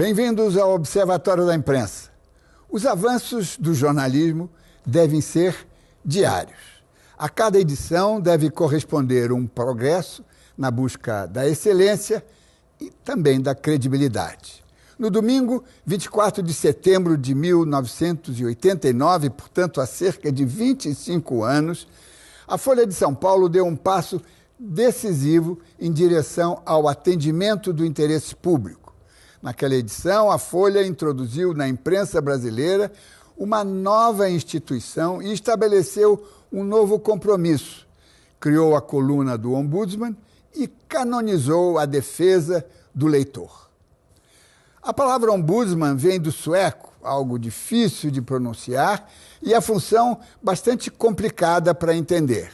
Bem-vindos ao Observatório da Imprensa. Os avanços do jornalismo devem ser diários. A cada edição deve corresponder um progresso na busca da excelência e também da credibilidade. No domingo, 24 de setembro de 1989, portanto há cerca de 25 anos, a Folha de São Paulo deu um passo decisivo em direção ao atendimento do interesse público. Naquela edição, a Folha introduziu na imprensa brasileira uma nova instituição e estabeleceu um novo compromisso. Criou a coluna do Ombudsman e canonizou a defesa do leitor. A palavra Ombudsman vem do sueco, algo difícil de pronunciar, e a função bastante complicada para entender.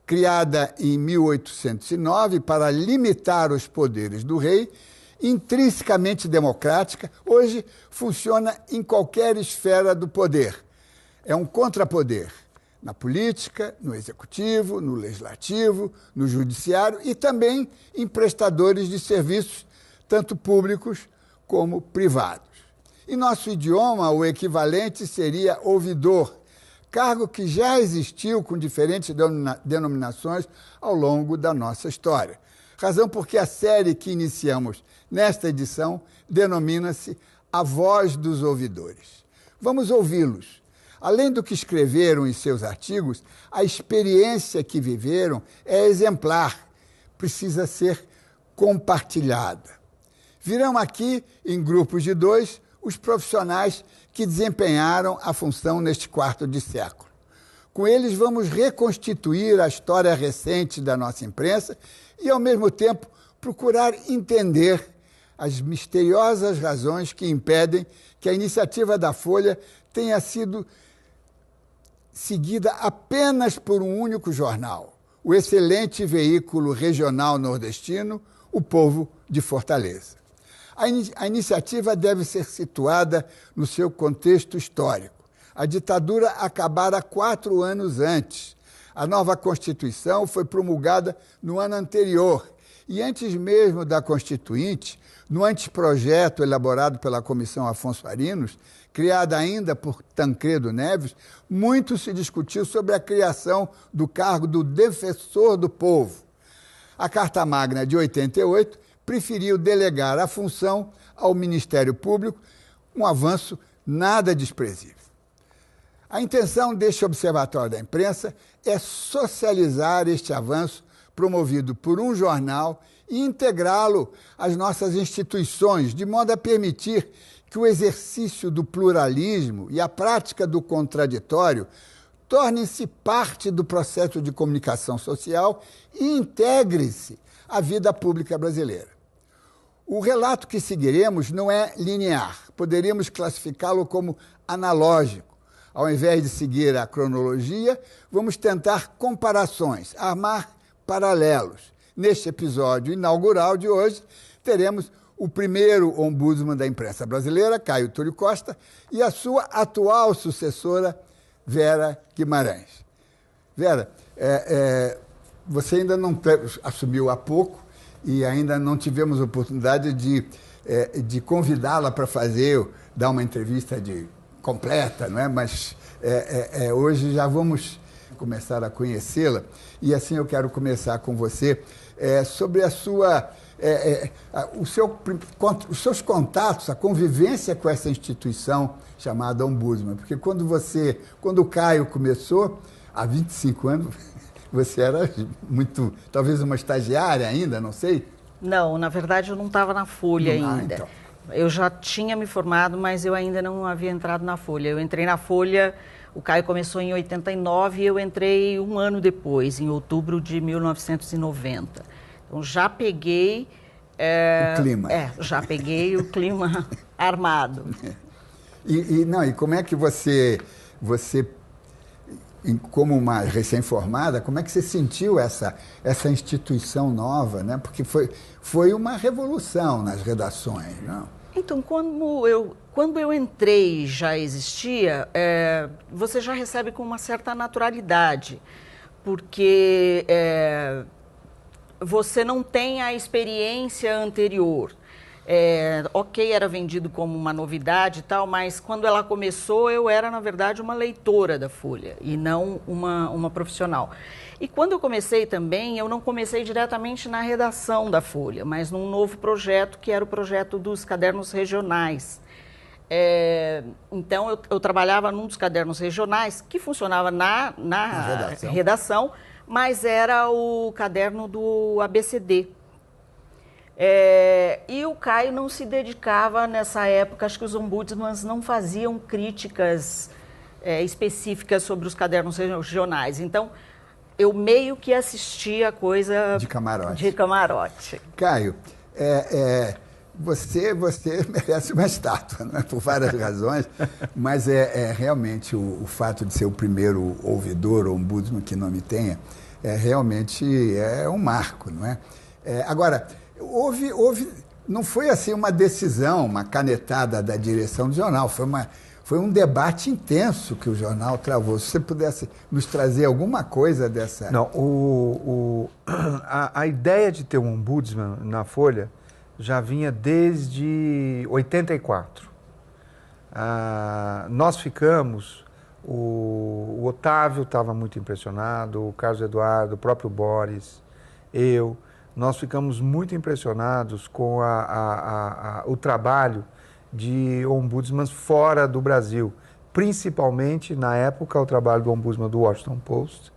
Criada em 1809 para limitar os poderes do rei, intrinsecamente democrática, hoje funciona em qualquer esfera do poder. É um contrapoder na política, no executivo, no legislativo, no judiciário e também em prestadores de serviços, tanto públicos como privados. Em nosso idioma, o equivalente seria ouvidor, cargo que já existiu com diferentes denominações ao longo da nossa história. Razão porque a série que iniciamos nesta edição denomina-se A Voz dos Ouvidores. Vamos ouvi-los. Além do que escreveram em seus artigos, a experiência que viveram é exemplar, precisa ser compartilhada. Virão aqui, em grupos de 2, os profissionais que desempenharam a função neste quarto de século. Com eles vamos reconstituir a história recente da nossa imprensa e, ao mesmo tempo, procurar entender as misteriosas razões que impedem que a iniciativa da Folha tenha sido seguida apenas por um único jornal, o excelente veículo regional nordestino, O Povo de Fortaleza. A iniciativa deve ser situada no seu contexto histórico. A ditadura acabara 4 anos antes. A nova Constituição foi promulgada no ano anterior e antes mesmo da Constituinte, no anteprojeto elaborado pela Comissão Afonso Arinos, criada ainda por Tancredo Neves, muito se discutiu sobre a criação do cargo do defensor do povo. A Carta Magna de 88 preferiu delegar a função ao Ministério Público, um avanço nada desprezível. A intenção deste Observatório da Imprensa é socializar este avanço promovido por um jornal e integrá-lo às nossas instituições, de modo a permitir que o exercício do pluralismo e a prática do contraditório tornem-se parte do processo de comunicação social e integre-se à vida pública brasileira. O relato que seguiremos não é linear, poderíamos classificá-lo como analógico. Ao invés de seguir a cronologia, vamos tentar comparações, armar paralelos. Neste episódio inaugural de hoje, teremos o primeiro ombudsman da imprensa brasileira, Caio Túlio Costa, e a sua atual sucessora, Vera Guimarães. Vera, você ainda não assumiu há pouco e ainda não tivemos oportunidade de convidá-la para dar uma entrevista completa, não é? Mas hoje já vamos começar a conhecê-la e assim eu quero começar com você sobre os seus contatos, a convivência com essa instituição chamada Ombudsman, porque quando o Caio começou, há 25 anos, você era talvez uma estagiária ainda, não sei? Não, na verdade eu não estava na Folha ainda. Então. Eu já tinha me formado, mas eu ainda não havia entrado na Folha. Eu entrei na Folha, o Caio começou em 89 e eu entrei um ano depois, em outubro de 1990. Então já peguei... o clima. Já peguei o clima armado. E como é que você, como uma recém-formada, como é que você sentiu essa instituição nova, né? Porque foi uma revolução nas redações, não? Então, quando eu entrei já existia, você já recebe com uma certa naturalidade, porque você não tem a experiência anterior. Ok, era vendido como uma novidade e tal, mas quando ela começou, eu era, na verdade, uma leitora da Folha e não uma profissional. E quando eu comecei também, eu não comecei diretamente na redação da Folha, mas num novo projeto, que era o projeto dos cadernos regionais. Então, eu trabalhava num dos cadernos regionais, que funcionava na redação, mas era o caderno do ABCD. E o Caio não se dedicava nessa época, acho que os ombudsmans não faziam críticas específicas sobre os cadernos regionais. Então, eu meio que assistia a coisa de camarote. De camarote. Caio, você merece uma estátua, né? Por várias razões, mas realmente o fato de ser o primeiro ouvidor ou ombudsman que não me tenha, realmente é um marco, não é? Agora, não foi assim uma decisão, uma canetada da direção do jornal, foi um debate intenso que o jornal travou. Se você pudesse nos trazer alguma coisa dessa... Não, a ideia de ter um ombudsman na Folha já vinha desde 84. Nós ficamos, o Otávio estava muito impressionado, o Carlos Eduardo, o próprio Boris, nós ficamos muito impressionados com o trabalho de ombudsmans fora do Brasil, principalmente, na época, o trabalho do ombudsman do Washington Post,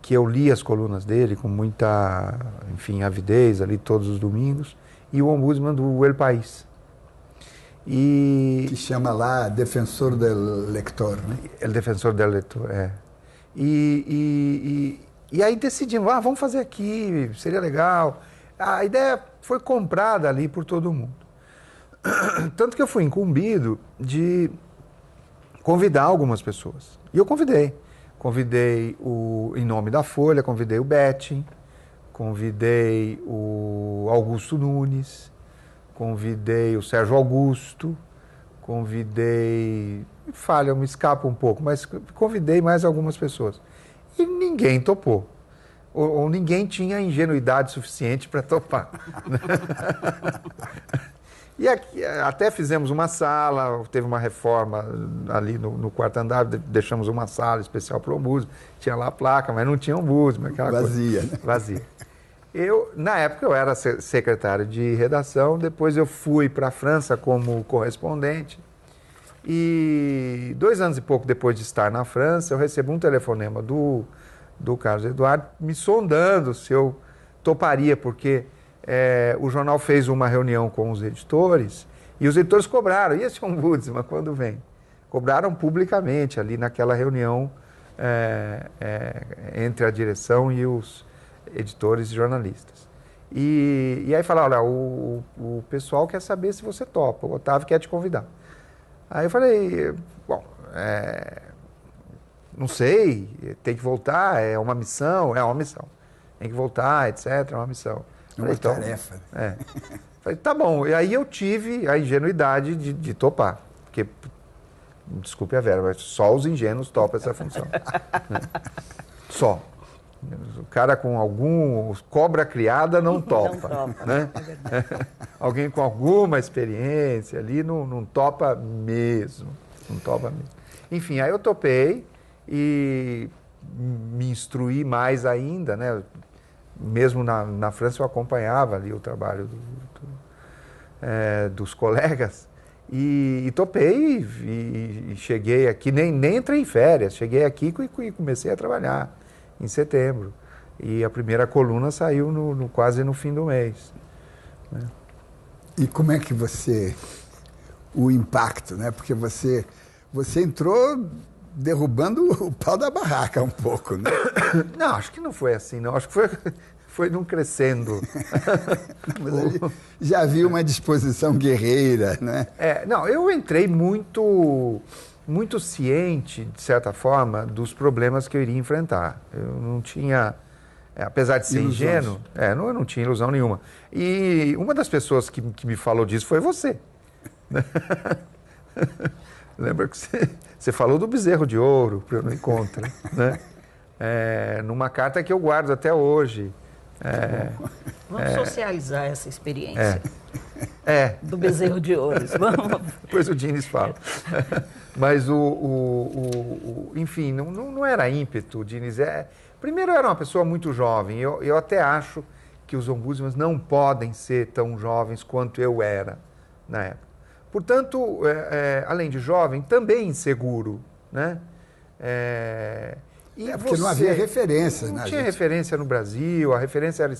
que eu li as colunas dele com muita, enfim, avidez ali todos os domingos, e o ombudsman do El País. Que chama lá Defensor del Lector, né? El Defensor del Lector, E aí decidimos, vamos fazer aqui, seria legal. A ideia foi comprada ali por todo mundo. Tanto que eu fui incumbido de convidar algumas pessoas. E eu convidei. Convidei em nome da Folha, convidei o Betting, convidei o Augusto Nunes, convidei o Sérgio Augusto, convidei... me escapa um pouco, mas convidei mais algumas pessoas. E ninguém topou. Ou ninguém tinha ingenuidade suficiente para topar. E aqui, até fizemos uma sala, teve uma reforma ali no quarto andar, deixamos uma sala especial para o ombudsman, tinha lá a placa, mas não tinha ombudsman, aquela vazia, coisa. Né? Vazia. Na época eu era secretário de redação, depois eu fui para a França como correspondente, e 2 anos e pouco depois de estar na França, eu recebi um telefonema do Carlos Eduardo me sondando se eu toparia, porque o jornal fez uma reunião com os editores e os editores cobraram. E esse ombudsman, quando vem? Cobraram publicamente ali naquela reunião entre a direção e os editores e jornalistas. E aí falaram, olha, o pessoal quer saber se você topa, o Otávio quer te convidar. Aí eu falei, bom, não sei, tem que voltar, é uma missão, tem que voltar, etc., é uma missão. Uma tarefa. Falei, tá bom. E aí eu tive a ingenuidade de topar. Porque, desculpe a vera, mas só os ingênuos topam essa função. Só. O cara com cobra criada não topa. Não topa, né? Alguém com alguma experiência ali não topa mesmo. Não topa mesmo. Enfim, aí eu topei e me instruí mais ainda, né? Mesmo na França eu acompanhava ali o trabalho dos colegas e topei e cheguei aqui, nem entrei em férias, cheguei aqui e comecei a trabalhar em setembro. E a primeira coluna saiu quase no fim do mês. Né? E como é que o impacto, né? Porque você entrou derrubando o pau da barraca um pouco, né? Não, acho que não foi assim, não. Acho que foi num crescendo. Mas ali já vi uma disposição guerreira, né? Não, eu entrei muito ciente, de certa forma, dos problemas que eu iria enfrentar. Eu não tinha, apesar de ser ingênuo, eu não tinha ilusão nenhuma. E uma das pessoas que me falou disso foi você. Lembra que você falou do bezerro de ouro para eu não encontrar, né? Numa carta que eu guardo até hoje, Vamos socializar essa experiência É. do bezerro de ouro. Vamos. Depois o Diniz fala. Mas enfim, não era ímpeto, o Diniz. Primeiro, eu era uma pessoa muito jovem. Eu até acho que os ombudsmans não podem ser tão jovens quanto eu era na época. Portanto, além de jovem, também inseguro, né? Porque não havia referências. Não né, tinha gente? referência no Brasil, a referência era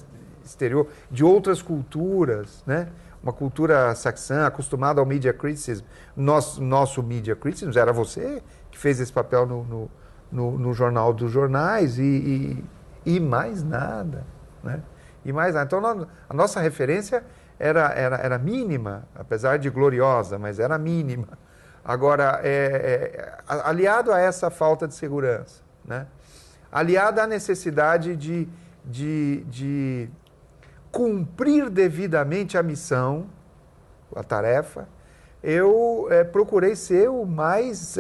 exterior, de outras culturas, né? Uma cultura saxã, acostumada ao media criticism. Nosso media criticism era você que fez esse papel no Jornal dos Jornais e mais nada, né? E mais nada. Então, a nossa referência era mínima, apesar de gloriosa, mas era mínima. Agora, aliado a essa falta de segurança, né? Aliado à necessidade de cumprir devidamente a missão, a tarefa, eu procurei ser o mais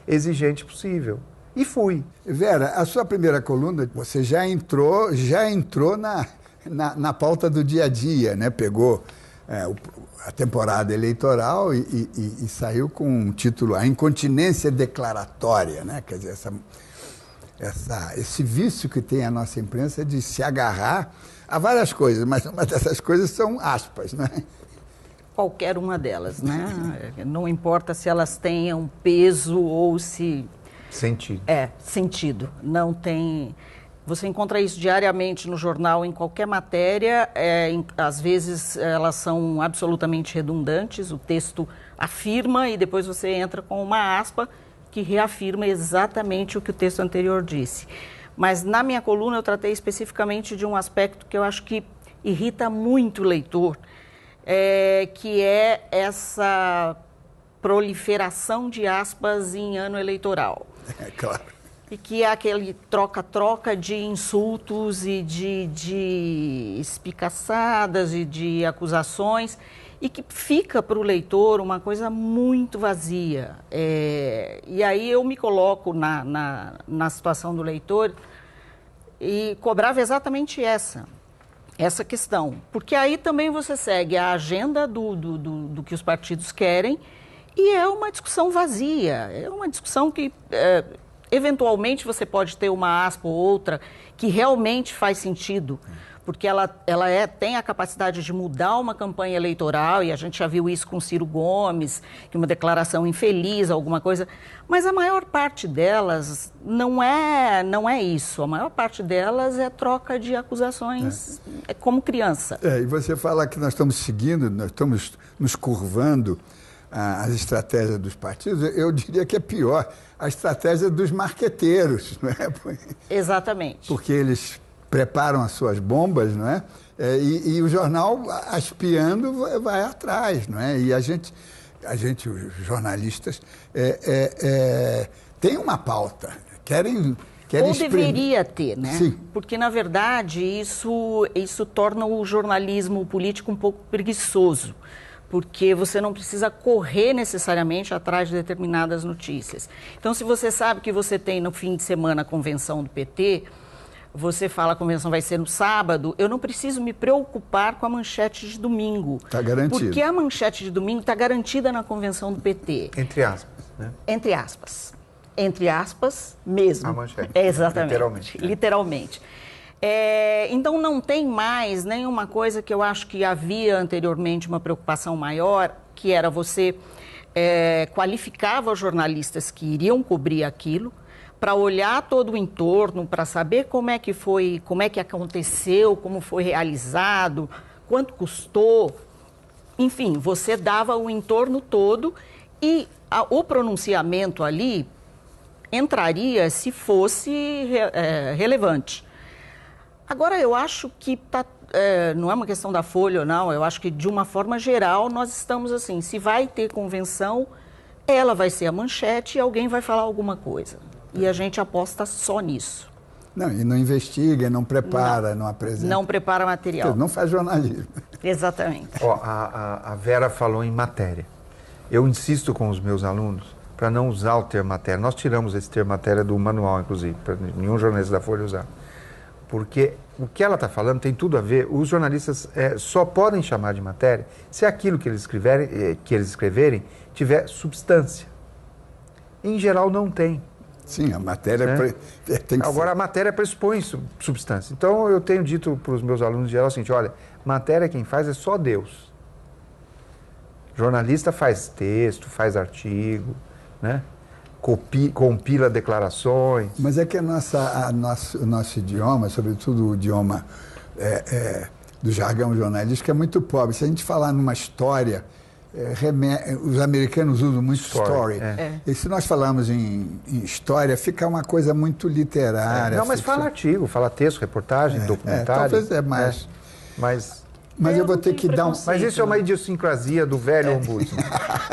exigente possível. E fui. Vera, a sua primeira coluna, você já entrou na pauta do dia a dia, né? Pegou a temporada eleitoral e saiu com um título, A Incontinência Declaratória, né? Quer dizer, esse vício que tem a nossa imprensa de se agarrar a várias coisas, mas uma dessas coisas são aspas, né? Qualquer uma delas, né? Não importa se elas tenham peso ou se... Sentido. Sentido. Não tem... Você encontra isso diariamente no jornal, em qualquer matéria. Às vezes elas são absolutamente redundantes, o texto afirma e depois você entra com uma aspa que reafirma exatamente o que o texto anterior disse. Mas na minha coluna eu tratei especificamente de um aspecto que eu acho que irrita muito o leitor, que é essa proliferação de aspas em ano eleitoral. Claro. E que é aquele troca-troca de insultos e de espicaçadas e de acusações, e que fica para o leitor uma coisa muito vazia. E aí eu me coloco na situação do leitor e cobrava exatamente essa questão. Porque aí também você segue a agenda do que os partidos querem e é uma discussão vazia, é uma discussão que... eventualmente você pode ter uma aspa ou outra que realmente faz sentido, porque ela tem a capacidade de mudar uma campanha eleitoral, e a gente já viu isso com Ciro Gomes, que uma declaração infeliz, alguma coisa, mas a maior parte delas não é isso, a maior parte delas é troca de acusações como criança. E você fala que nós estamos nos curvando as estratégias dos partidos, eu diria que é pior, a estratégia dos marqueteiros, não é? Exatamente. Porque eles preparam as suas bombas, não é? E o jornal, espiando, vai atrás, não é? E a gente os jornalistas, tem uma pauta, querem ou deveria ter, né? Sim. Porque, na verdade, isso torna o jornalismo político um pouco preguiçoso, porque você não precisa correr necessariamente atrás de determinadas notícias. Então, se você sabe que você tem no fim de semana a convenção do PT, você fala a convenção vai ser no sábado, eu não preciso me preocupar com a manchete de domingo. Está garantido. Porque a manchete de domingo está garantida na convenção do PT. Entre aspas, né? Entre aspas. Entre aspas mesmo. A manchete. Exatamente. Literalmente. Então não tem mais nenhuma coisa que eu acho que havia anteriormente uma preocupação maior, que era você qualificava os jornalistas que iriam cobrir aquilo, para olhar todo o entorno, para saber como é que foi, como é que aconteceu, como foi realizado, quanto custou. Enfim, você dava o entorno todo e o pronunciamento ali entraria se fosse relevante. Agora, eu acho que não é uma questão da Folha ou não, eu acho que, de uma forma geral, nós estamos assim, se vai ter convenção, ela vai ser a manchete e alguém vai falar alguma coisa. E a gente aposta só nisso. Não, e não investiga, não prepara, não apresenta. Não prepara material. Não faz jornalismo. Exatamente. A Vera falou em matéria. Eu insisto com os meus alunos para não usar o termo matéria. Nós tiramos esse termo matéria do manual, inclusive, para nenhum jornalista da Folha usar. Porque o que ela está falando tem tudo a ver. Os jornalistas só podem chamar de matéria se aquilo que eles escreverem tiver substância. Em geral, não tem. Sim, a matéria tem que Agora, ser. a matéria pressupõe substância. Então, eu tenho dito para os meus alunos em geral o seguinte, olha, matéria quem faz é só Deus. Jornalista faz texto, faz artigo, né? Compila declarações. Mas é que o nosso idioma, sobretudo o idioma do jargão jornalístico, é muito pobre. Se a gente falar numa história, os americanos usam muito story. E se nós falamos em história, fica uma coisa muito literária. Não, mas fala artigo, fala texto, reportagem, documentário. Talvez é mais. Mas eu vou ter que dar um... Mas isso é uma idiosincrasia do velho ombudsman.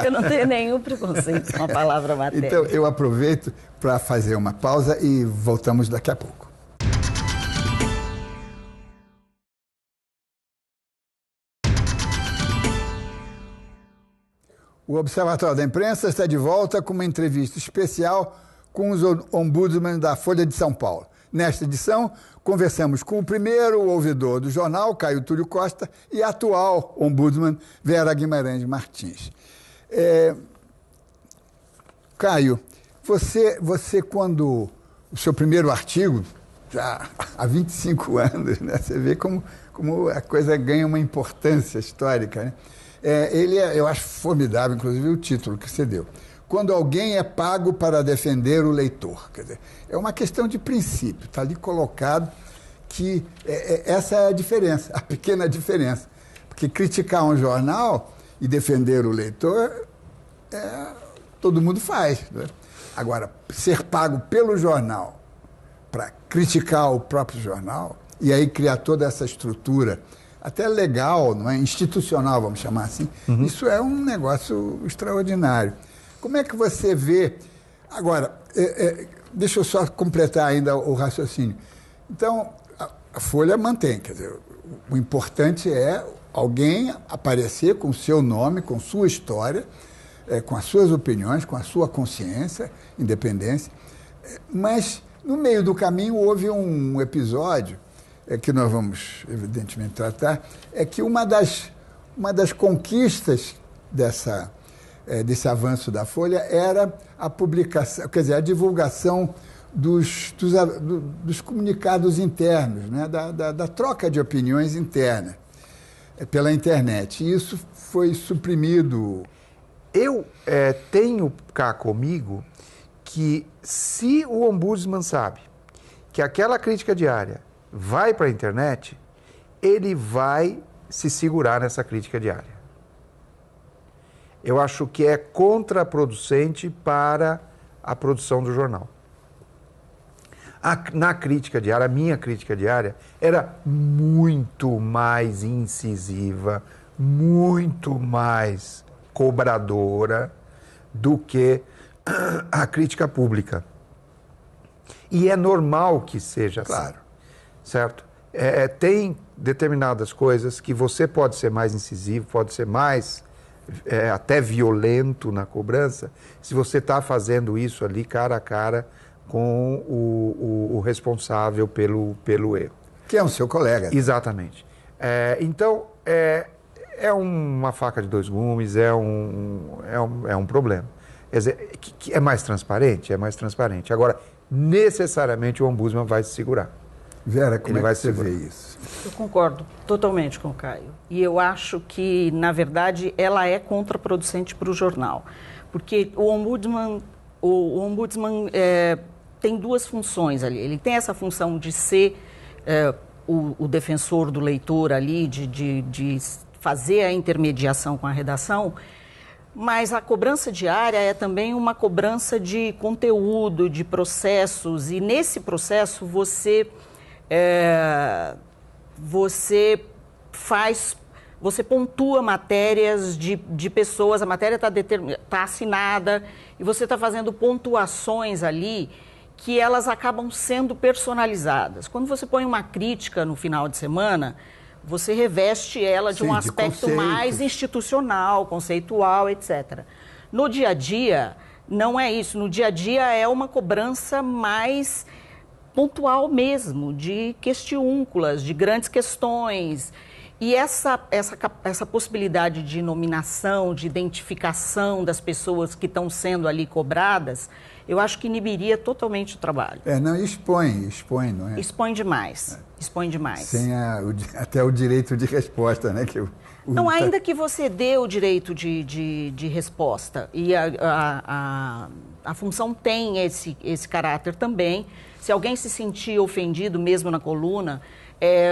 Eu não tenho nenhum preconceito com a palavra matéria. Então, eu aproveito para fazer uma pausa e voltamos daqui a pouco. O Observatório da Imprensa está de volta com uma entrevista especial com os ombudsman da Folha de São Paulo. Nesta edição, conversamos com o primeiro ouvidor do jornal, Caio Túlio Costa, e a atual ombudsman, Vera Guimarães Martins. Caio, você quando o seu primeiro artigo, já há 25 anos, né, você vê como a coisa ganha uma importância histórica, né? Eu acho formidável, inclusive, o título que você deu. Quando alguém é pago para defender o leitor. Quer dizer, é uma questão de princípio, está ali colocado que essa é a diferença, a pequena diferença. Porque criticar um jornal e defender o leitor, todo mundo faz, né? Agora, ser pago pelo jornal para criticar o próprio jornal, e aí criar toda essa estrutura, até legal, não é? Institucional, vamos chamar assim, isso é um negócio extraordinário. Como é que você vê... Agora, deixa eu só completar ainda o raciocínio. Então, a Folha mantém, quer dizer, o importante é alguém aparecer com o seu nome, com sua história, com as suas opiniões, com a sua consciência, independência. Mas, no meio do caminho, houve um episódio que nós vamos, evidentemente, tratar, é que uma das conquistas desse avanço da Folha era a publicação, quer dizer, a divulgação dos comunicados internos, né? da troca de opiniões interna pela internet. E isso foi suprimido. Eu tenho cá comigo que se o ombudsman sabe que aquela crítica diária vai para a internet, ele vai se segurar nessa crítica diária. Eu acho que é contraproducente para a produção do jornal. Na crítica diária, a minha crítica diária era muito mais incisiva, muito mais cobradora do que a crítica pública. E é normal que seja assim. Claro. Certo? Tem determinadas coisas que você pode ser mais incisivo, pode ser mais até violento na cobrança, se você está fazendo isso ali cara a cara com o responsável pelo erro. Que é o seu colega. Exatamente. Então, é uma faca de dois gumes, é um problema. Quer dizer, que é mais transparente? É mais transparente. Agora, necessariamente o ombudsman vai se segurar. Vera, como é que você vê isso? Eu concordo totalmente com o Caio. E eu acho que, na verdade, ela é contraproducente para o jornal. Porque o ombudsman tem duas funções ali. Ele tem essa função de ser o defensor do leitor ali, de fazer a intermediação com a redação, mas a cobrança diária é também uma cobrança de conteúdo, de processos, e nesse processo você pontua matérias de pessoas, a matéria está assinada e você está fazendo pontuações ali que elas acabam sendo personalizadas. Quando você põe uma crítica no final de semana, você reveste ela de um aspecto mais institucional, conceitual, etc. No dia a dia, não é isso. No dia a dia é uma cobrança mais pontual mesmo, de questiúnculas, de grandes questões. E essa possibilidade de nominação, de identificação das pessoas que estão sendo ali cobradas, eu acho que inibiria totalmente o trabalho. Não, expõe, não é? Expõe demais, expõe demais. Sem até o direito de resposta, né? Não, ainda que você dê o direito de resposta, e a função tem esse caráter também, se alguém se sentir ofendido mesmo na coluna,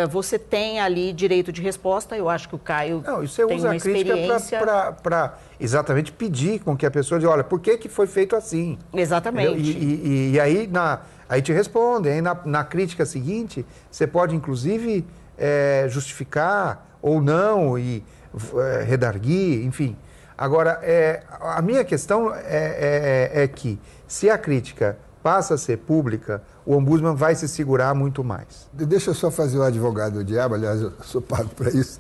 você tem ali direito de resposta. Eu acho que o Caio tem uma experiência para exatamente pedir com que a pessoa diga, olha, por que foi feito assim? Exatamente. E aí te respondem. Aí na crítica seguinte, você pode, inclusive, justificar ou não e redarguir, enfim. Agora, a minha questão é que, se a crítica passa a ser pública, o ombudsman vai se segurar muito mais. Deixa eu só fazer o advogado do diabo, aliás, eu sou pago para isso.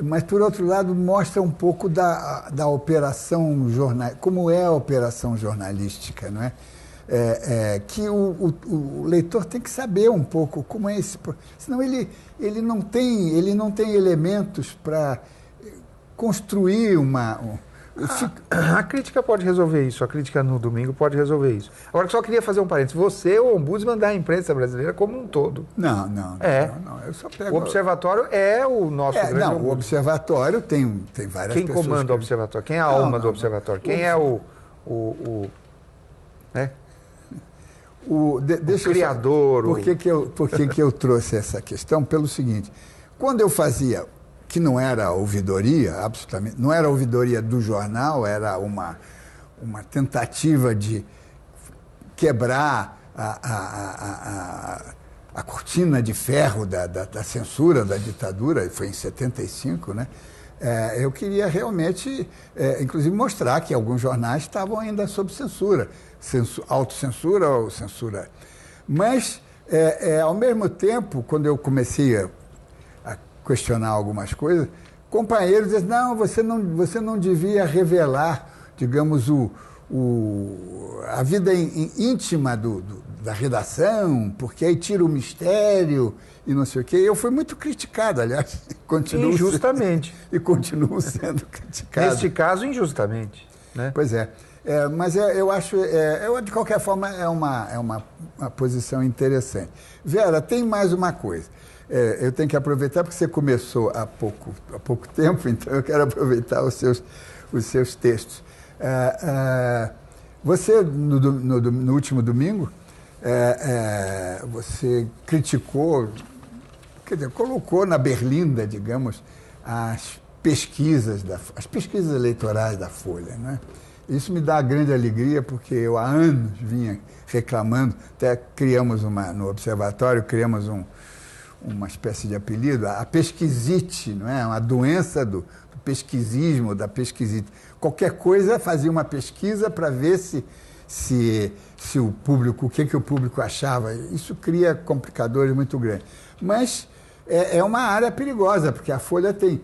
Mas, por outro lado, mostra um pouco da operação jornalística, como é a operação jornalística, não é? Que o leitor tem que saber um pouco como é esse... Senão ele não tem elementos para construir A crítica pode resolver isso, a crítica no domingo pode resolver isso. Agora, só queria fazer um parênteses. Você é o ombudsman da imprensa brasileira como um todo. Não. Eu só pego... O observatório é o nosso grande ombudsman. O observatório tem várias Quem pessoas... comanda o observatório? Quem é a alma do observatório? Quem é o criador? Por que eu trouxe essa questão? Pelo seguinte, quando eu fazia... que não era ouvidoria, absolutamente, não era ouvidoria do jornal, era uma tentativa de quebrar a cortina de ferro da censura, da ditadura, foi em 75, né? Eu queria realmente, inclusive, mostrar que alguns jornais estavam ainda sob censura, autocensura ou censura. Mas, ao mesmo tempo, quando eu comecei a questionar algumas coisas, companheiros dizem, não, você não devia revelar, digamos, a vida íntima da redação, porque aí tira o mistério e não sei o quê. Eu fui muito criticado, aliás, injustamente. E continuo sendo criticado. Neste caso, injustamente. Né? Pois é. Mas eu acho, de qualquer forma, é uma posição interessante. Vera, tem mais uma coisa. Eu tenho que aproveitar, porque você começou há pouco tempo, então eu quero aproveitar os seus textos. Você, no último domingo, você criticou, quer dizer, colocou na berlinda, digamos, as pesquisas eleitorais da Folha, né? Isso me dá grande alegria, porque eu há anos vinha reclamando, até criamos no observatório, criamos uma espécie de apelido, a pesquisite, não é? Uma doença do pesquisismo, da pesquisite. Qualquer coisa fazia uma pesquisa para ver se o público, o que o público achava. Isso cria complicadores muito grandes. Mas é uma área perigosa, porque a Folha tem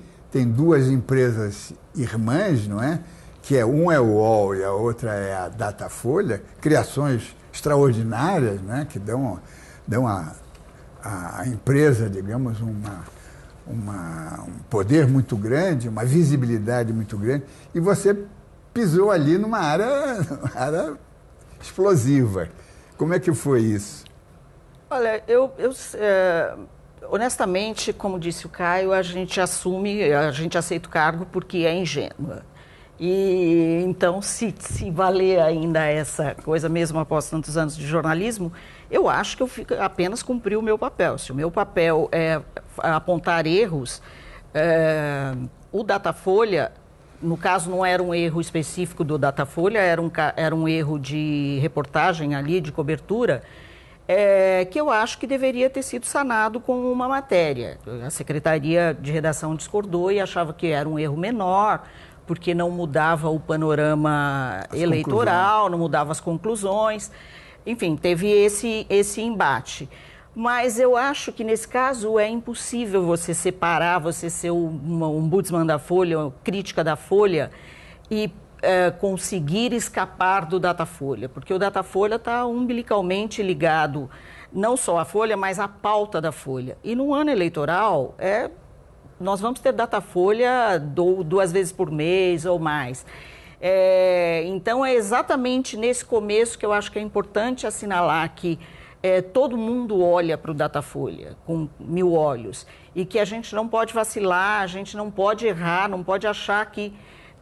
duas empresas irmãs, não é? Um é o UOL e a outra é a Datafolha, criações extraordinárias, né? Que dão a empresa, digamos, um poder muito grande, uma visibilidade muito grande, e você pisou ali numa área explosiva. Como é que foi isso? Olha, honestamente, como disse o Caio, a gente aceita o cargo porque é ingênua. E então, se valer ainda essa coisa, mesmo após tantos anos de jornalismo, eu acho que eu apenas cumpri o meu papel. Se o meu papel é apontar erros, o Datafolha, no caso não era um erro específico do Datafolha, era um erro de reportagem ali, de cobertura, que eu acho que deveria ter sido sanado com uma matéria. A Secretaria de Redação discordou e achava que era um erro menor, porque não mudava o panorama eleitoral, não mudava as conclusões. Enfim, teve esse embate. Mas eu acho que, nesse caso, é impossível você separar, você ser uma ombudsman da Folha, crítica da Folha, e conseguir escapar do Datafolha, porque o Datafolha está umbilicalmente ligado não só à Folha, mas à pauta da Folha. E no ano eleitoral, nós vamos ter Datafolha 2 vezes por mês ou mais. Então, é exatamente nesse começo que eu acho que é importante assinalar que todo mundo olha para o Datafolha com 1000 olhos e que a gente não pode vacilar, a gente não pode errar, não pode achar que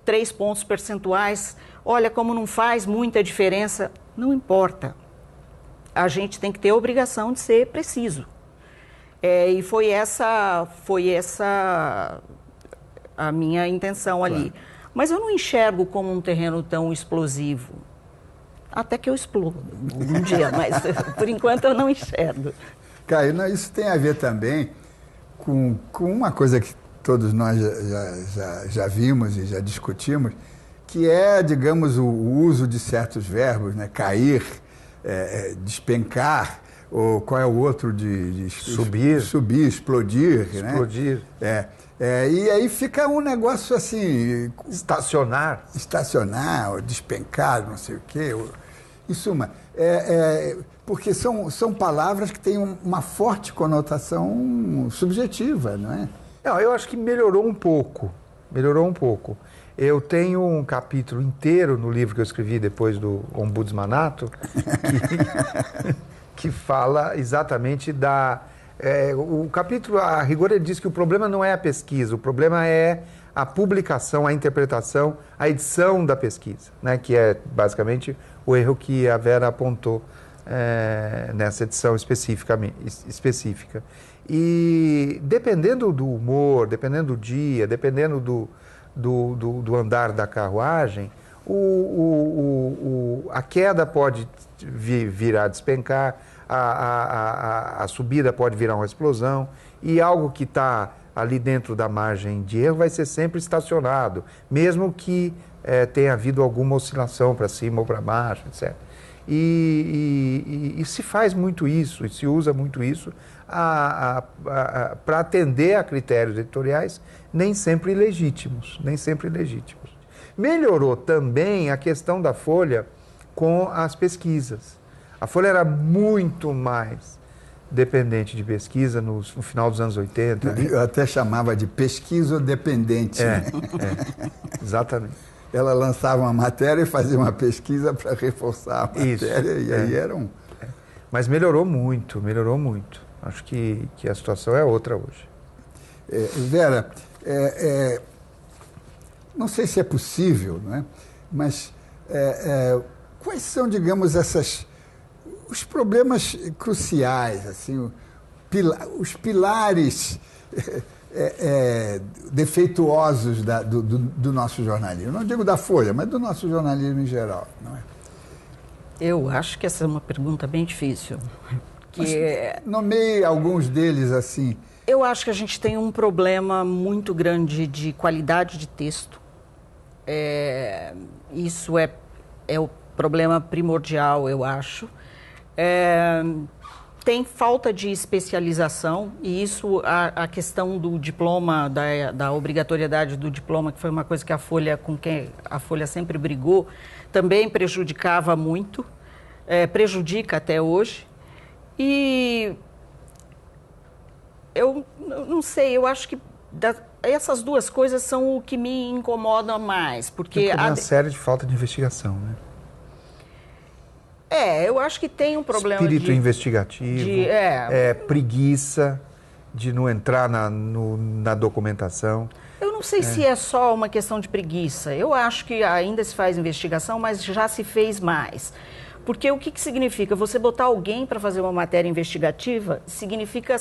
3 pontos percentuais, olha como não faz muita diferença. Não importa. A gente tem que ter a obrigação de ser preciso. E foi essa a minha intenção ali. Claro. Mas eu não enxergo como um terreno tão explosivo. Até que eu explodo um dia, mas por enquanto eu não enxergo. Caio, isso tem a ver também com uma coisa que todos nós já vimos e já discutimos, que é, digamos, o uso de certos verbos, né? Cair, despencar, ou qual é o outro de subir, explodir. Explodir. Né? E aí fica um negócio assim... Estacionar, despencar, não sei o quê. Em suma, porque são palavras que têm uma forte conotação subjetiva, não é? Não, eu acho que melhorou um pouco. Eu tenho um capítulo inteiro no livro que eu escrevi depois do Ombudsmanato que fala exatamente o capítulo, a rigor, ele diz que o problema não é a pesquisa, o problema é a publicação, a interpretação, a edição da pesquisa, né? Que é basicamente o erro que a Vera apontou nessa edição específica. E dependendo do humor, dependendo do dia, dependendo do andar da carruagem, a queda pode virar a despencar, a subida pode virar uma explosão, e algo que está ali dentro da margem de erro vai ser sempre estacionado, mesmo que tenha havido alguma oscilação para cima ou para baixo, etc. E se faz muito isso, e se usa muito isso para atender a critérios editoriais nem sempre legítimos. Melhorou também a questão da Folha com as pesquisas. A Folha era muito mais dependente de pesquisa no final dos anos 80. Eu até chamava de pesquiso-dependente. Exatamente. Ela lançava uma matéria e fazia uma pesquisa para reforçar a matéria, e aí era um... Mas melhorou muito. Acho que a situação é outra hoje. Vera, não sei se é possível, não é? Mas quais são, digamos, os problemas cruciais, assim, os pilares defeituosos do nosso jornalismo? Não digo da Folha, mas do nosso jornalismo em geral, não é? Eu acho que essa é uma pergunta bem difícil. Nomeie alguns deles assim. Eu acho que a gente tem um problema muito grande de qualidade de texto. Isso é o problema primordial, eu acho. Tem falta de especialização, e isso, a questão do diploma, da obrigatoriedade do diploma, que foi uma coisa que com quem a Folha sempre brigou, também prejudicava muito, prejudica até hoje. E eu não sei, eu acho que essas duas coisas são o que me incomoda mais. Porque tem uma série de falta de investigação, né? Eu acho que tem um problema espírito investigativo, preguiça de não entrar na documentação. Eu não sei se é só uma questão de preguiça. Eu acho que ainda se faz investigação, mas já se fez mais. Porque o que significa? Você botar alguém para fazer uma matéria investigativa significa,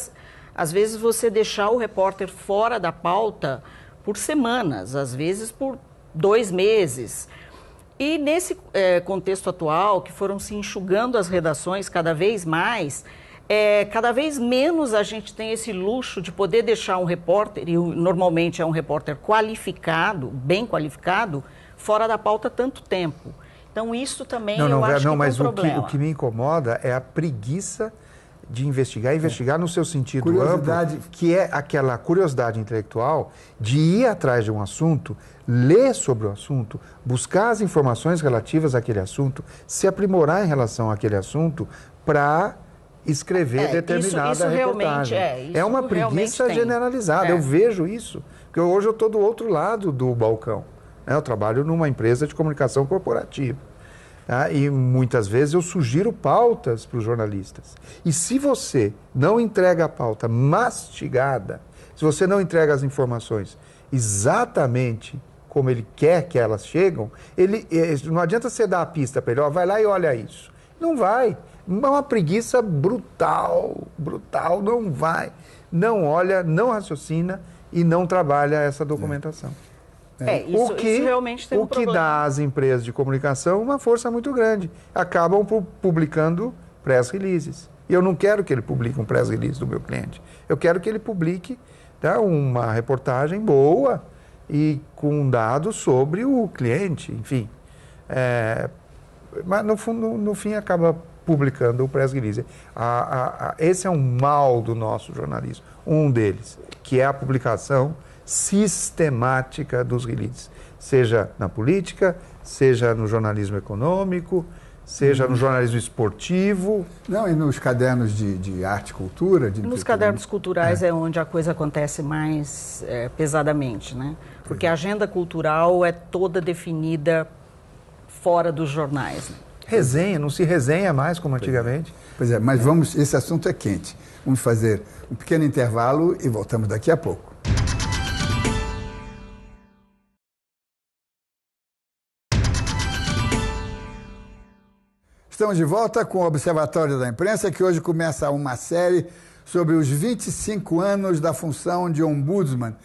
às vezes, você deixar o repórter fora da pauta por semanas, às vezes por 2 meses. E nesse contexto atual, que foram se enxugando as redações cada vez mais, cada vez menos a gente tem esse luxo de poder deixar um repórter, e normalmente é um repórter qualificado, bem qualificado, fora da pauta tanto tempo. Então isso também eu acho que é um problema. O que me incomoda é a preguiça de investigar, investigar no seu sentido Curiosidade. amplo, que é aquela curiosidade intelectual de ir atrás de um assunto, ler sobre o assunto, buscar as informações relativas àquele assunto, se aprimorar em relação àquele assunto para escrever determinada isso reportagem. É uma preguiça generalizada, eu vejo isso, porque hoje eu estou do outro lado do balcão, né? Eu trabalho numa empresa de comunicação corporativa. Tá? E muitas vezes eu sugiro pautas para os jornalistas. E se você não entrega a pauta mastigada, se você não entrega as informações exatamente como ele quer que elas chegam, não adianta você dar a pista para ele, vai lá e olha isso. Não vai. É uma preguiça brutal, não vai. Não olha, não raciocina e não trabalha essa documentação. Isso realmente tem um problema. O que dá às empresas de comunicação uma força muito grande. Acabam publicando press releases. E eu não quero que ele publique um press release do meu cliente. Eu quero que ele publique, tá, uma reportagem boa e com dados sobre o cliente, enfim. Mas no fim acaba publicando o press release. Esse é um mal do nosso jornalismo. Um deles, que é a publicação sistemática dos releases, seja na política, seja no jornalismo econômico, seja no jornalismo esportivo. Não, e nos cadernos de arte e cultura. Nos cadernos culturais é onde a coisa acontece mais pesadamente, né? Porque a agenda cultural é toda definida fora dos jornais. Né? Resenha, não se resenha mais como antigamente. Pois é, mas esse assunto é quente. Vamos fazer um pequeno intervalo e voltamos daqui a pouco. Estamos de volta com o Observatório da Imprensa, que hoje começa uma série sobre os 25 anos da função de ombudsman,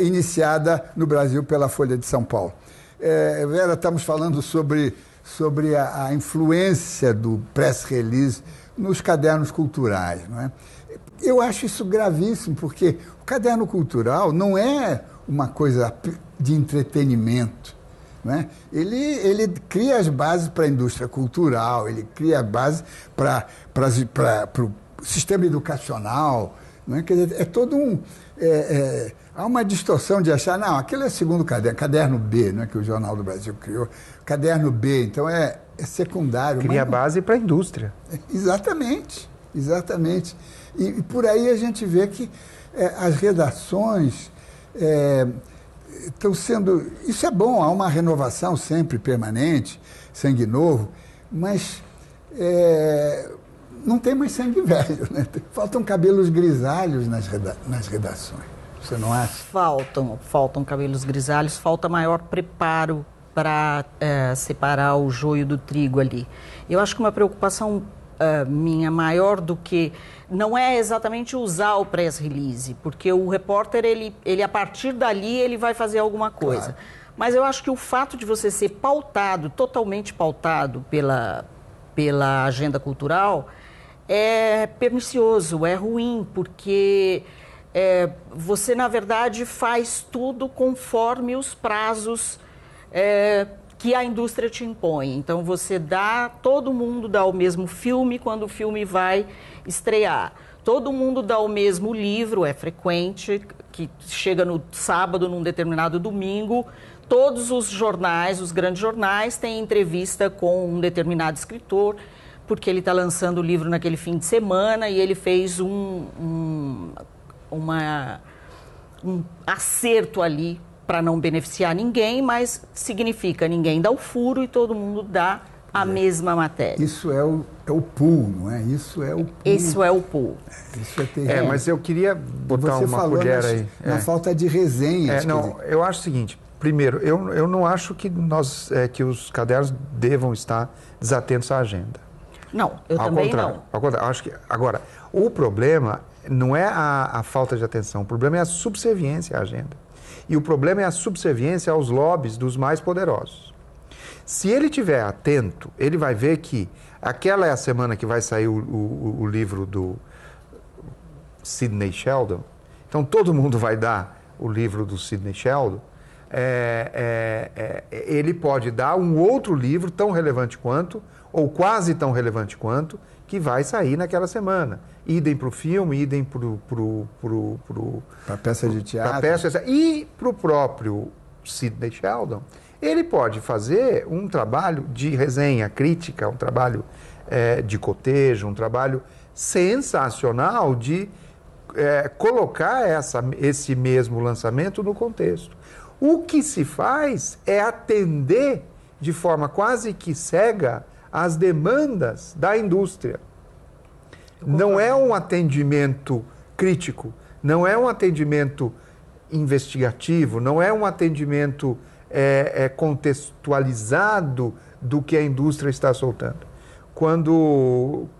iniciada no Brasil pela Folha de São Paulo. Vera, estamos falando sobre a influência do press release nos cadernos culturais, não é? Eu acho isso gravíssimo, porque o caderno cultural não é uma coisa de entretenimento. Né? Ele cria as bases para a indústria cultural, ele cria a base para o sistema educacional. Né? Quer dizer, é todo um... há uma distorção de achar, não, aquele é o segundo caderno B, né, que o Jornal do Brasil criou, caderno B, então é secundário. Cria a base para a indústria. Exatamente. E por aí a gente vê que as redações... estão sendo... Isso é bom, há uma renovação sempre permanente, sangue novo, mas não tem mais sangue velho, né? Faltam cabelos grisalhos nas redações, você não acha? Faltam cabelos grisalhos, falta maior preparo para separar o joio do trigo ali. Eu acho que uma preocupação minha maior do que... Não é exatamente usar o press release, porque o repórter, ele a partir dali, ele vai fazer alguma coisa. Claro. Mas eu acho que o fato de você ser pautado, totalmente pautado pela agenda cultural, é pernicioso, é ruim, porque você, na verdade, faz tudo conforme os prazos que a indústria te impõe. Então, todo mundo dá o mesmo filme quando o filme vai estrear. Todo mundo dá o mesmo livro, é frequente, que chega no sábado, num determinado domingo. Todos os jornais, os grandes jornais, têm entrevista com um determinado escritor, porque ele está lançando o livro naquele fim de semana e ele fez um acerto ali para não beneficiar ninguém, mas significa ninguém dá o furo e todo mundo dá a mesma matéria. Isso é o pool, não é? Isso é o pool. Isso é o pool. Isso é terrível. Mas eu queria botar uma colher aí. Na falta de resenhas. Eu acho o seguinte, primeiro, eu não acho que os cadernos devam estar desatentos à agenda. Não, eu também não. Ao contrário, acho que, agora, o problema não é a falta de atenção, o problema é a subserviência à agenda. E o problema é a subserviência aos lobbies dos mais poderosos. Se ele estiver atento, ele vai ver que aquela é a semana que vai sair o livro do Sidney Sheldon. Então, todo mundo vai dar o livro do Sidney Sheldon. Ele pode dar um outro livro tão relevante quanto, ou quase tão relevante quanto, que vai sair naquela semana. Idem para o filme, idem para a peça de teatro. E para o próprio Sidney Sheldon, ele pode fazer um trabalho de resenha crítica, um trabalho de cotejo, um trabalho sensacional de colocar esse mesmo lançamento no contexto. O que se faz é atender de forma quase que cega as demandas da indústria. Não é um atendimento crítico, não é um atendimento investigativo, não é um atendimento contextualizado do que a indústria está soltando. Quando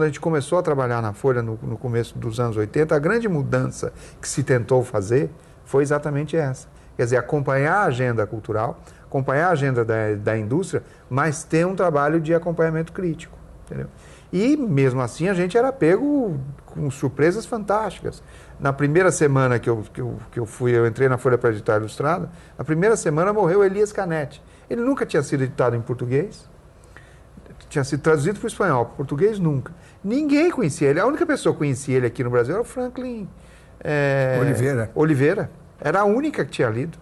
a gente começou a trabalhar na Folha no começo dos anos 80, a grande mudança que se tentou fazer foi exatamente essa. Quer dizer, acompanhar a agenda cultural, acompanhar a agenda da indústria, mas ter um trabalho de acompanhamento crítico. Entendeu? E, mesmo assim, a gente era pego com surpresas fantásticas. Na primeira semana que eu entrei na Folha para editar Ilustrada, na primeira semana morreu Elias Canetti. Ele nunca tinha sido editado em português, tinha sido traduzido para o espanhol, para o português nunca. Ninguém conhecia ele. A única pessoa que conhecia ele aqui no Brasil era o Franklin Oliveira. Era a única que tinha lido.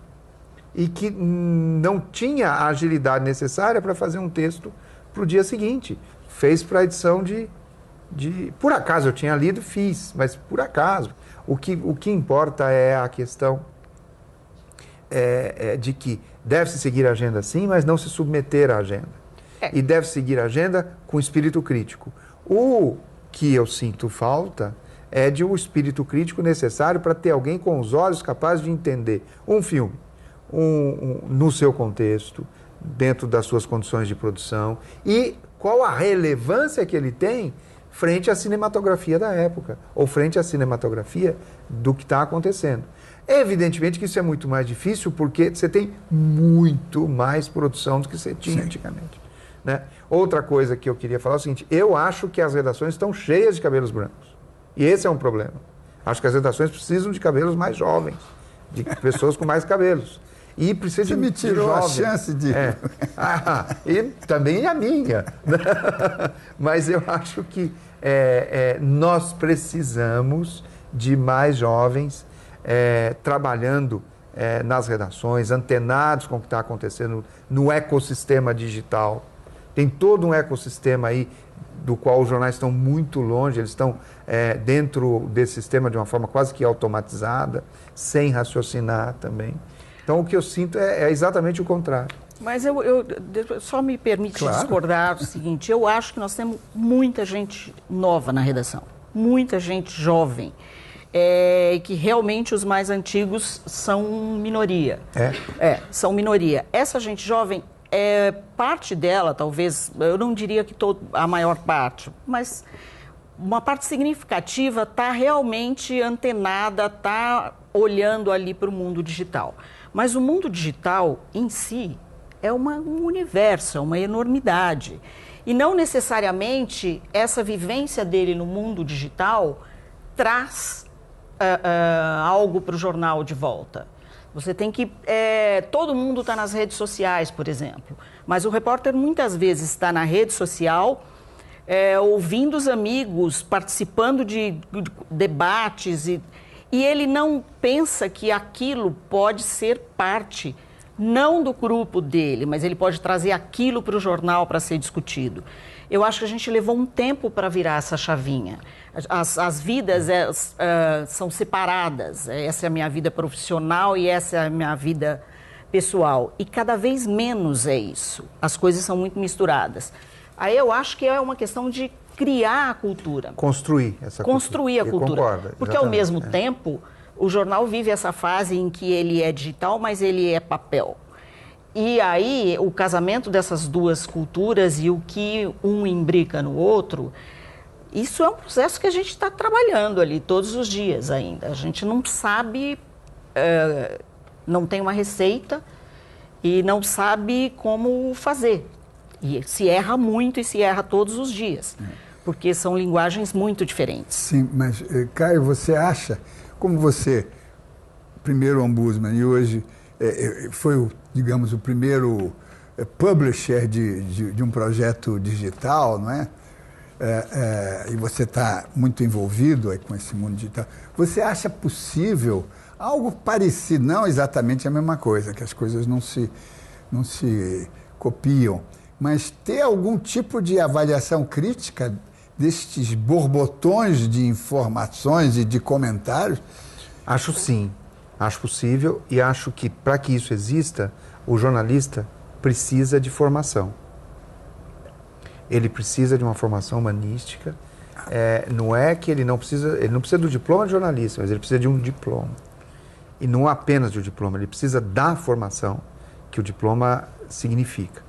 E que não tinha a agilidade necessária para fazer um texto para o dia seguinte. Fez para a edição Por acaso eu tinha lido, fiz, mas por acaso. O que importa é a questão de que deve-se seguir a agenda sim, mas não se submeter à agenda. E deve seguir a agenda com espírito crítico. O que eu sinto falta é de um espírito crítico necessário para ter alguém com os olhos capaz de entender um filme no seu contexto, dentro das suas condições de produção, e qual a relevância que ele tem frente à cinematografia da época, ou frente à cinematografia do que está acontecendo. Evidentemente que isso é muito mais difícil, porque você tem muito mais produção do que você tinha antigamente. Né? Outra coisa que eu queria falar é o seguinte: eu acho que as redações estão cheias de cabelos brancos. E esse é um problema. Acho que as redações precisam de cabelos mais jovens, de pessoas com mais cabelos. E precisa Você me tirou a chance de... e também a minha. Mas eu acho que nós precisamos de mais jovens trabalhando nas redações, antenados com o que está acontecendo no ecossistema digital. Tem todo um ecossistema aí do qual os jornais estão muito longe, eles estão dentro desse sistema de uma forma quase que automatizada, sem raciocinar também. Então, o que eu sinto é exatamente o contrário. Mas só me permite discordar o seguinte: eu acho que nós temos muita gente nova na redação, muita gente jovem, que realmente os mais antigos são minoria. São minoria. Essa gente jovem, parte dela, talvez, eu não diria que a maior parte, mas uma parte significativa está realmente antenada, está olhando ali para o mundo digital. Mas o mundo digital em si é um universo, é uma enormidade. E não necessariamente essa vivência dele no mundo digital traz algo para o jornal de volta. Você tem que... todo mundo está nas redes sociais, por exemplo. Mas o repórter muitas vezes está na rede social, ouvindo os amigos, participando de debates e ele não pensa que aquilo pode ser parte, não do grupo dele, mas ele pode trazer aquilo para o jornal para ser discutido. Eu acho que a gente levou um tempo para virar essa chavinha. As vidas são separadas. Essa é a minha vida profissional e essa é a minha vida pessoal. E cada vez menos é isso. As coisas são muito misturadas. Aí eu acho que é uma questão de criar a cultura. Construir essa cultura. Construir a cultura. Concordo, porque ao mesmo tempo, o jornal vive essa fase em que ele é digital, mas ele é papel. E aí, o casamento dessas duas culturas e o que um imbrica no outro, isso é um processo que a gente está trabalhando ali todos os dias ainda. A gente não sabe, não tem uma receita e não sabe como fazer. E se erra muito e se erra todos os dias, porque são linguagens muito diferentes. Sim, mas, Caio, você acha, como você, primeiro ombudsman e hoje foi, digamos, o primeiro publisher de um projeto digital, não é? E você está muito envolvido aí com esse mundo digital. Você acha possível algo parecido, não exatamente a mesma coisa, que as coisas não se copiam, mas ter algum tipo de avaliação crítica destes borbotões de informações e de comentários? Acho sim, acho possível e acho que para que isso exista, o jornalista precisa de formação. Ele precisa de uma formação humanística. Não é que ele não precisa do diploma de jornalista, mas ele precisa de um diploma. E não apenas de um diploma, ele precisa da formação que o diploma significa.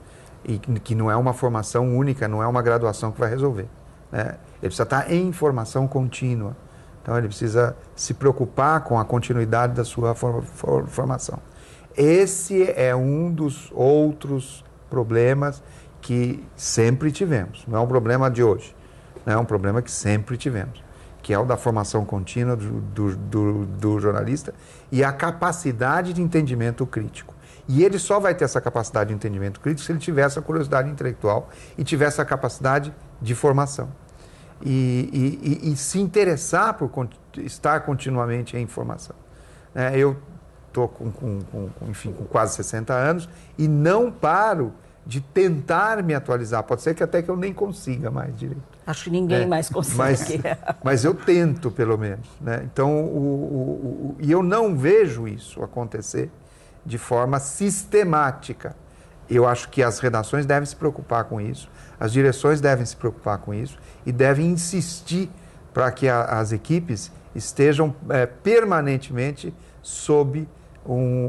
E que não é uma formação única, não é uma graduação que vai resolver, né? Ele precisa estar em formação contínua. Então ele precisa se preocupar com a continuidade da sua formação. Esse é um dos outros problemas que sempre tivemos. Não é um problema de hoje, não é um problema que sempre tivemos, que é o da formação contínua do jornalista e a capacidade de entendimento crítico. E ele só vai ter essa capacidade de entendimento crítico se ele tiver essa curiosidade intelectual e tiver essa capacidade de formação. E se interessar por estar continuamente em formação. Eu estou com quase 60 anos e não paro de tentar me atualizar. Pode ser que até que eu nem consiga mais direito. Acho que ninguém mais consegue. Mas eu tento, pelo menos, né? Então, e eu não vejo isso acontecer de forma sistemática. Eu acho que as redações devem se preocupar com isso, as direções devem se preocupar com isso e devem insistir para que as equipes estejam permanentemente sob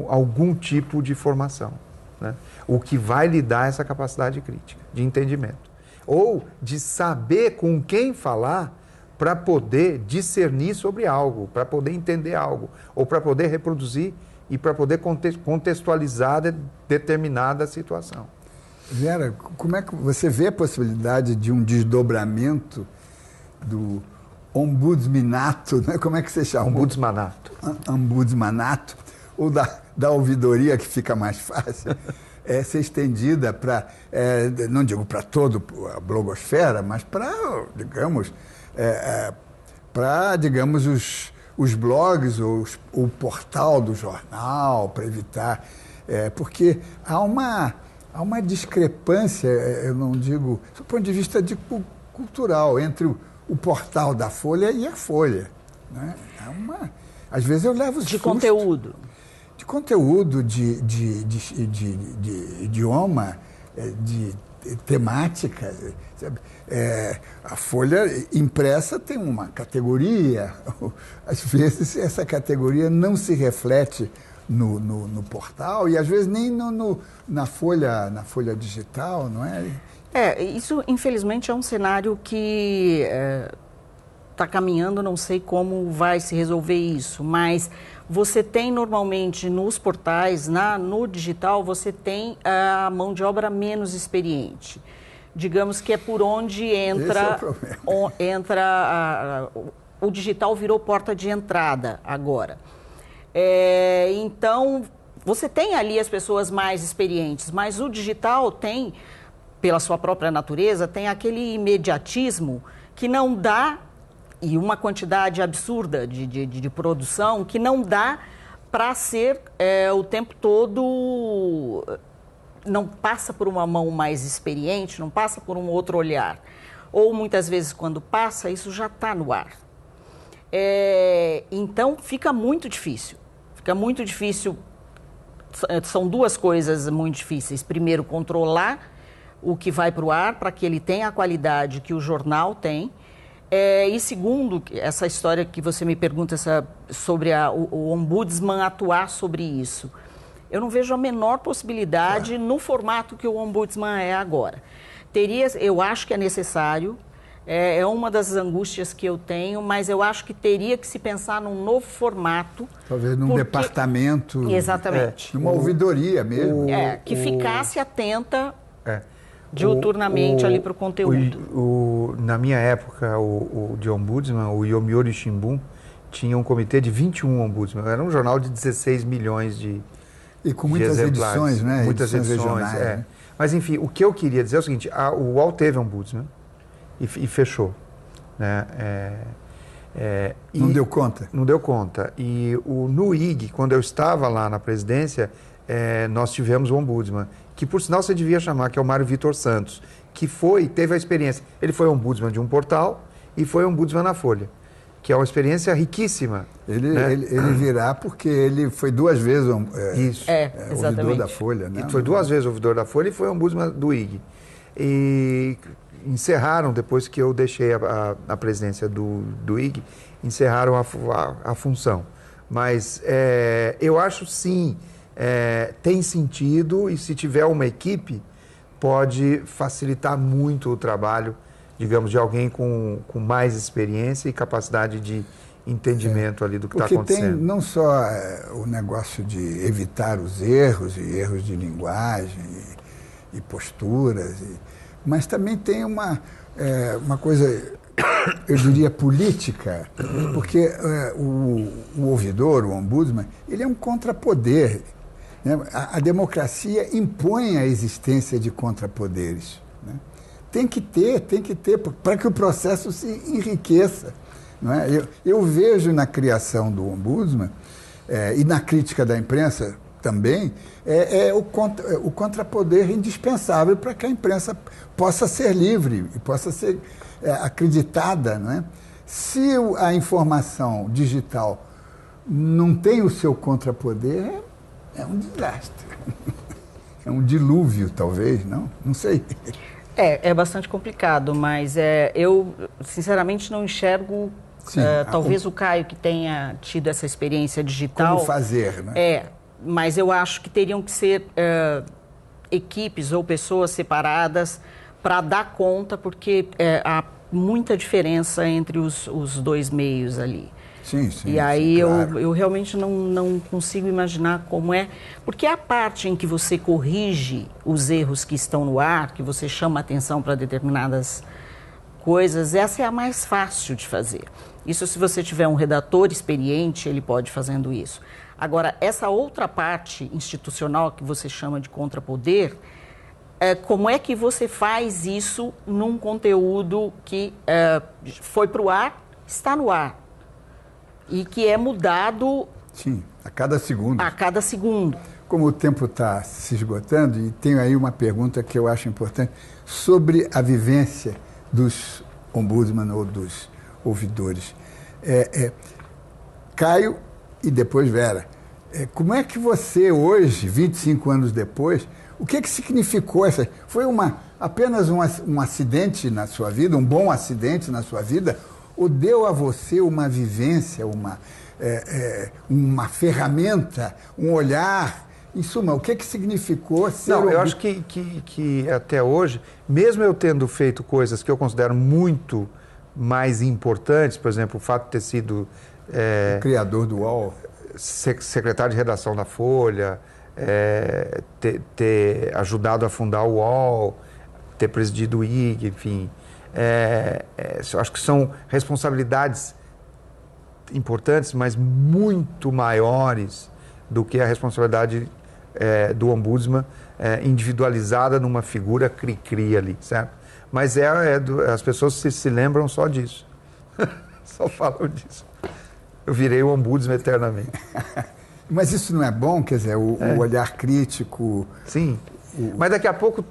algum tipo de formação, né? O que vai lhe dar essa capacidade crítica, de entendimento. Ou de saber com quem falar para poder discernir sobre algo, para poder entender algo, ou para poder reproduzir e para poder contextualizar determinada situação. Vera, como é que você vê a possibilidade de um desdobramento do ombudsmanato, né? Como é que você chama? Ombudsmanato. Ombudsmanato, ou da ouvidoria, que fica mais fácil, ser estendida para, não digo para toda a blogosfera, mas para, digamos, os blogs, o portal do jornal, para evitar... porque há uma discrepância, eu não digo, do ponto de vista cultural, entre o portal da Folha e a Folha, né? Às vezes eu levo os de conteúdo. De conteúdo, de idioma, de temática. Sabe? A Folha impressa tem uma categoria, às vezes essa categoria não se reflete no portal e às vezes nem na folha digital, não é? Isso infelizmente é um cenário que está caminhando, não sei como vai se resolver isso, mas você tem normalmente nos portais, no digital, você tem a mão de obra menos experiente. Digamos que é por onde entra, o digital virou porta de entrada agora. Então, você tem ali as pessoas mais experientes, mas o digital tem, pela sua própria natureza, tem aquele imediatismo que não dá, e uma quantidade absurda de produção, que não dá para ser o tempo todo, não passa por uma mão mais experiente, não passa por um outro olhar. Ou muitas vezes quando passa, isso já está no ar. Então fica muito difícil. São duas coisas muito difíceis. Primeiro, controlar o que vai para o ar para que ele tenha a qualidade que o jornal tem. E segundo, essa história que você me pergunta sobre o ombudsman atuar sobre isso. Eu não vejo a menor possibilidade no formato que o ombudsman é agora. Eu acho que é necessário, é uma das angústias que eu tenho, mas eu acho que teria que se pensar num novo formato. Talvez num departamento. Exatamente. Numa ouvidoria mesmo. Que ficasse atenta diuturnamente ali para o conteúdo. Na minha época, de ombudsman, o Yomiuri Shimbun tinha um comitê de 21 ombudsman. Era um jornal de 16 milhões de E com muitas edições, né? Muitas edições, regionais, né? Mas, enfim, o que eu queria dizer é o seguinte, o UOL teve ombudsman e fechou. Né? Não deu conta? Não deu conta. E no IG, quando eu estava lá na presidência, nós tivemos o ombudsman, que por sinal você devia chamar, que é o Mário Vitor Santos, que teve a experiência. Ele foi ombudsman de um portal e foi ombudsman na Folha, que é uma experiência riquíssima. Ele virá porque ele foi 2 vezes ouvidor da exatamente. Folha. Né? E foi 2 vezes ouvidor da Folha e foi ombudsman do IG. E encerraram, depois que eu deixei a presidência do IG, encerraram a função. Mas eu acho sim, tem sentido, e se tiver uma equipe, pode facilitar muito o trabalho, digamos, de alguém com mais experiência e capacidade de entendimento ali do que está acontecendo. Porque tem não só o negócio de evitar os erros, e erros de linguagem e posturas, mas também tem uma coisa, eu diria, política, porque o ouvidor, o ombudsman, ele é um contrapoder. Né? A democracia impõe a existência de contrapoderes. Né? Tem que ter, para que o processo se enriqueça. Não é? Eu vejo na criação do ombudsman e na crítica da imprensa também, o contrapoder indispensável para que a imprensa possa ser livre e possa ser acreditada. Não é? Se a informação digital não tem o seu contrapoder, é um desastre. É um dilúvio, talvez, não? Não sei. É bastante complicado, mas eu, sinceramente, não enxergo, talvez o Caio, que tenha tido essa experiência digital... Como fazer, né? Mas eu acho que teriam que ser equipes ou pessoas separadas para dar conta, porque há muita diferença entre os 2 meios ali. Sim, e aí claro. eu realmente não consigo imaginar como é, porque a parte em que você corrige os erros que estão no ar, que você chama atenção para determinadas coisas, essa é a mais fácil de fazer. Isso, se você tiver um redator experiente, ele pode fazendo isso. Agora, essa outra parte institucional que você chama de contrapoder, como é que você faz isso num conteúdo que foi para o ar, está no ar? E que é mudado... Sim, a cada segundo. A cada segundo. Como o tempo está se esgotando, e tenho aí uma pergunta que eu acho importante, sobre a vivência dos ombudsman ou dos ouvidores. Caio e depois Vera, como é que você hoje, 25 anos depois, o que significou essa... Foi apenas um acidente na sua vida, um bom acidente na sua vida, ou deu a você uma vivência, uma ferramenta, um olhar? Em suma, o que significou ser... Não, eu acho que até hoje, mesmo eu tendo feito coisas que eu considero muito mais importantes, por exemplo, o fato de ter sido... o criador do UOL. Secretário de redação da Folha, ter ajudado a fundar o UOL, ter presidido o IG, enfim... acho que são responsabilidades importantes, mas muito maiores do que a responsabilidade do ombudsman individualizada numa figura cri-cri ali, certo? Mas as pessoas se lembram só disso. Só falam disso. Eu virei o ombudsman eternamente. Mas isso não é bom? Quer dizer, o olhar crítico... Sim, mas daqui a pouco...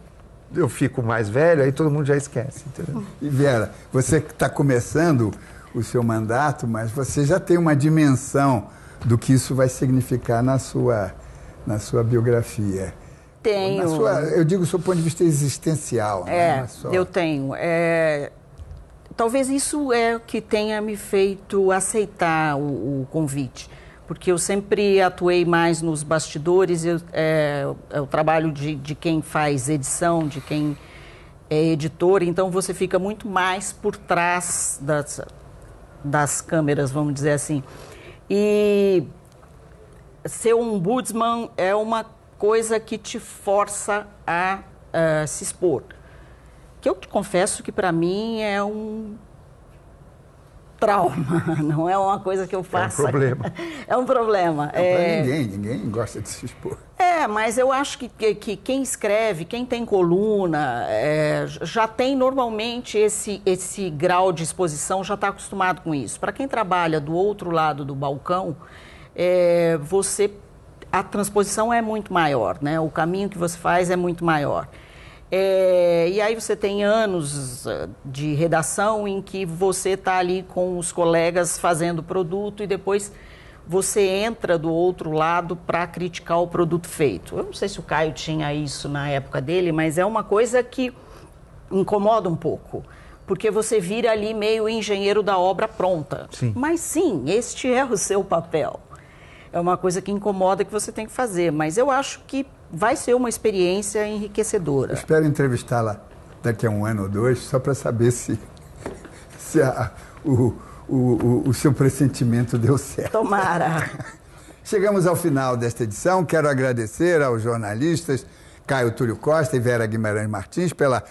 eu fico mais velho, aí todo mundo já esquece, entendeu? E Vera, você está começando o seu mandato, mas você já tem uma dimensão do que isso vai significar na sua biografia. Tenho. Eu digo do seu ponto de vista existencial. Eu tenho. Talvez isso é o que tenha me feito aceitar o convite, porque eu sempre atuei mais nos bastidores, é o trabalho de quem faz edição, de quem é editor, então você fica muito mais por trás das câmeras, vamos dizer assim. E ser um ombudsman é uma coisa que te força a se expor. Que eu te confesso que para mim trauma, não é uma coisa que eu faça. É um problema. É um problema. Ninguém gosta de se expor. Mas eu acho que quem escreve, quem tem coluna, já tem normalmente esse grau de exposição, já está acostumado com isso. Para quem trabalha do outro lado do balcão, a transposição é muito maior, né? O caminho que você faz é muito maior. E aí você tem anos de redação em que você está ali com os colegas fazendo o produto e depois você entra do outro lado para criticar o produto feito. Eu não sei se o Caio tinha isso na época dele, mas é uma coisa que incomoda um pouco, porque você vira ali meio engenheiro da obra pronta. Sim. Mas sim, este é o seu papel. É uma coisa que incomoda que você tem que fazer, mas eu acho que vai ser uma experiência enriquecedora. Eu espero entrevistá-la daqui a 1 ano ou 2, só para saber se o seu pressentimento deu certo. Tomara. Chegamos ao final desta edição. Quero agradecer aos jornalistas Caio Túlio Costa e Vera Guimarães Martins pela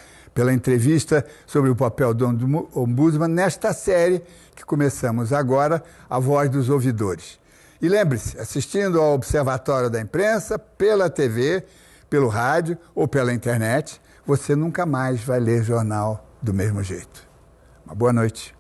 entrevista sobre o papel do Ombudsman nesta série que começamos agora, A Voz dos Ouvidores. E lembre-se, assistindo ao Observatório da Imprensa, pela TV, pelo rádio ou pela internet, você nunca mais vai ler jornal do mesmo jeito. Uma boa noite.